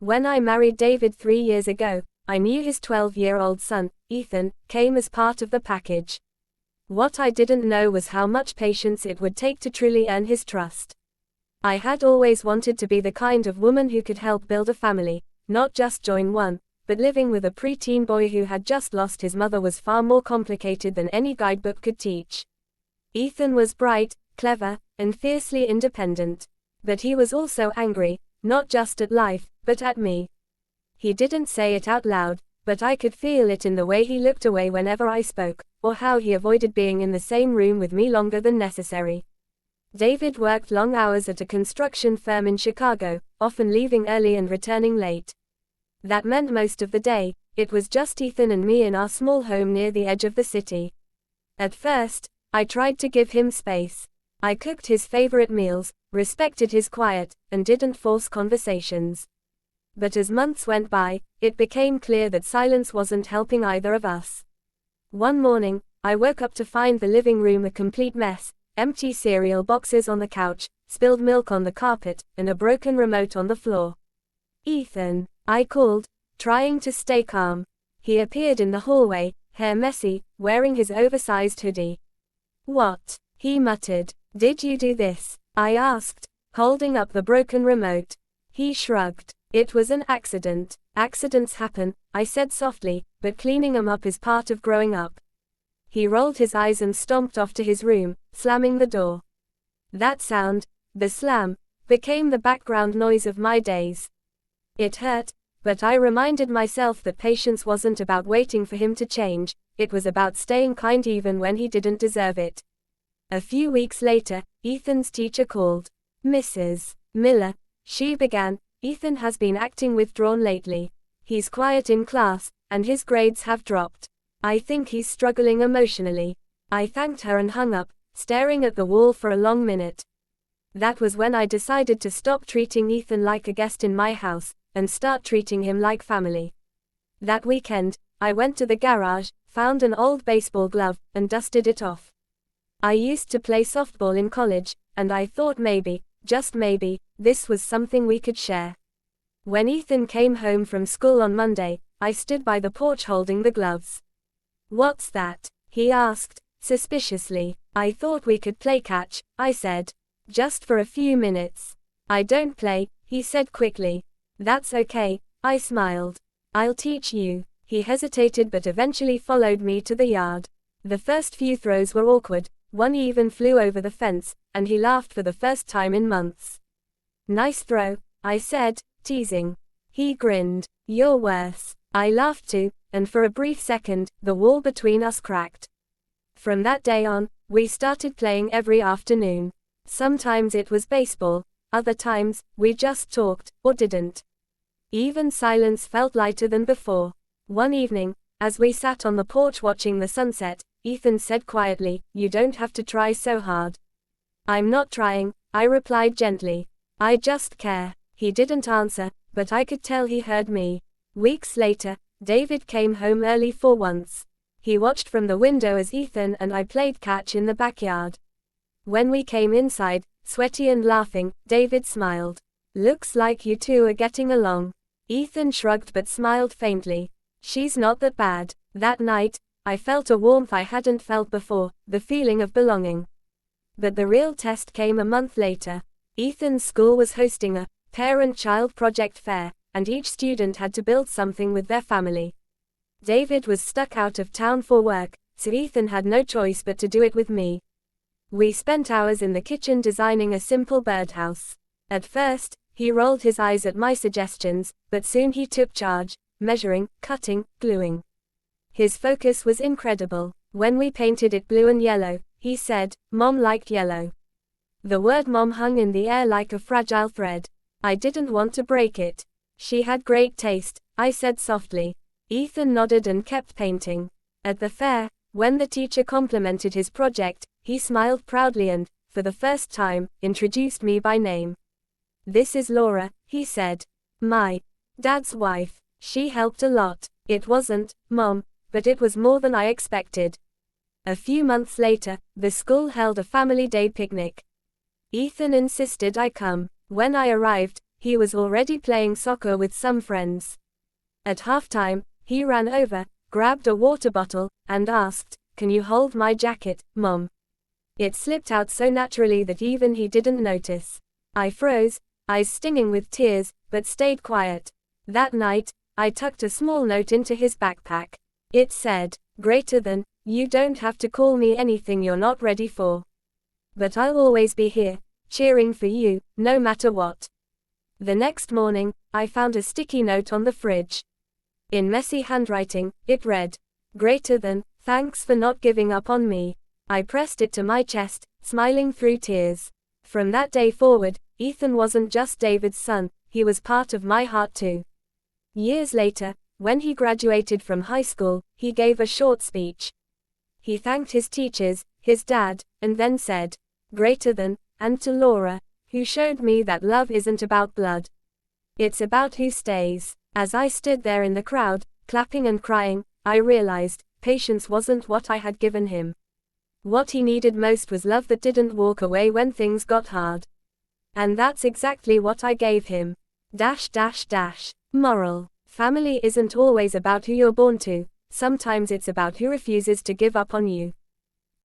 When I married David 3 years ago, I knew his 12-year-old son, Ethan, came as part of the package. What I didn't know was how much patience it would take to truly earn his trust. I had always wanted to be the kind of woman who could help build a family, not just join one, but living with a preteen boy who had just lost his mother was far more complicated than any guidebook could teach. Ethan was bright, clever, and fiercely independent. But he was also angry, not just at life, but at me. He didn't say it out loud, but I could feel it in the way he looked away whenever I spoke, or how he avoided being in the same room with me longer than necessary. David worked long hours at a construction firm in Chicago, often leaving early and returning late. That meant most of the day, it was just Ethan and me in our small home near the edge of the city. At first, I tried to give him space. I cooked his favorite meals, respected his quiet, and didn't force conversations. But as months went by, it became clear that silence wasn't helping either of us. One morning, I woke up to find the living room a complete mess, empty cereal boxes on the couch, spilled milk on the carpet, and a broken remote on the floor. "Ethan," I called, trying to stay calm. He appeared in the hallway, hair messy, wearing his oversized hoodie. "What?" he muttered. "Did you do this?" I asked, holding up the broken remote. He shrugged. "It was an accident. Accidents happen," I said softly, "but cleaning 'em up is part of growing up." He rolled his eyes and stomped off to his room, slamming the door. That sound, the slam, became the background noise of my days. It hurt, but I reminded myself that patience wasn't about waiting for him to change, it was about staying kind even when he didn't deserve it. A few weeks later, Ethan's teacher called. "Mrs. Miller," she began, "Ethan has been acting withdrawn lately. He's quiet in class, and his grades have dropped. I think he's struggling emotionally." I thanked her and hung up, staring at the wall for a long minute. That was when I decided to stop treating Ethan like a guest in my house, and start treating him like family. That weekend, I went to the garage, found an old baseball glove, and dusted it off. I used to play softball in college, and I thought maybe, just maybe, this was something we could share. When Ethan came home from school on Monday, I stood by the porch holding the gloves. "What's that?" he asked, suspiciously. "I thought we could play catch," I said. "Just for a few minutes." "I don't play," he said quickly. "That's okay," I smiled. "I'll teach you." He hesitated but eventually followed me to the yard. The first few throws were awkward, one even flew over the fence, and he laughed for the first time in months. "Nice throw," I said, teasing. He grinned. "You're worse." I laughed too, and for a brief second, the wall between us cracked. From that day on, we started playing every afternoon. Sometimes it was baseball, other times, we just talked, or didn't. Even silence felt lighter than before. One evening, as we sat on the porch watching the sunset, Ethan said quietly, "You don't have to try so hard." "I'm not trying," I replied gently. "I just care." He didn't answer, but I could tell he heard me. Weeks later, David came home early for once. He watched from the window as Ethan and I played catch in the backyard. When we came inside, sweaty and laughing, David smiled. "Looks like you two are getting along." Ethan shrugged but smiled faintly. "She's not that bad." That night, I felt a warmth I hadn't felt before, the feeling of belonging. But the real test came a month later. Ethan's school was hosting a parent-child project fair, and each student had to build something with their family. David was stuck out of town for work, so Ethan had no choice but to do it with me. We spent hours in the kitchen designing a simple birdhouse. At first, he rolled his eyes at my suggestions, but soon he took charge, measuring, cutting, gluing. His focus was incredible. When we painted it blue and yellow, he said, "Mom liked yellow." The word mom hung in the air like a fragile thread. I didn't want to break it. "She had great taste," I said softly. Ethan nodded and kept painting. At the fair, when the teacher complimented his project, he smiled proudly and, for the first time, introduced me by name. "This is Laura," he said. "My dad's wife. She helped a lot." It wasn't, Mom, but it was more than I expected. A few months later, the school held a family day picnic. Ethan insisted I come. When I arrived, he was already playing soccer with some friends. At halftime, he ran over, grabbed a water bottle, and asked, "Can you hold my jacket, Mom?" It slipped out so naturally that even he didn't notice. I froze, eyes stinging with tears, but stayed quiet. That night, I tucked a small note into his backpack. It said, "Greater than, you don't have to call me anything you're not ready for. But I'll always be here, cheering for you, no matter what." The next morning, I found a sticky note on the fridge. In messy handwriting, it read, "Greater than, thanks for not giving up on me." I pressed it to my chest, smiling through tears. From that day forward, Ethan wasn't just David's son, he was part of my heart too. Years later, when he graduated from high school, he gave a short speech. He thanked his teachers, his dad, and then said, "Greater than," and to Laura, who showed me that love isn't about blood. It's about who stays. As I stood there in the crowd, clapping and crying, I realized, patience wasn't what I had given him. What he needed most was love that didn't walk away when things got hard. And that's exactly what I gave him. Moral. Family isn't always about who you're born to, sometimes it's about who refuses to give up on you.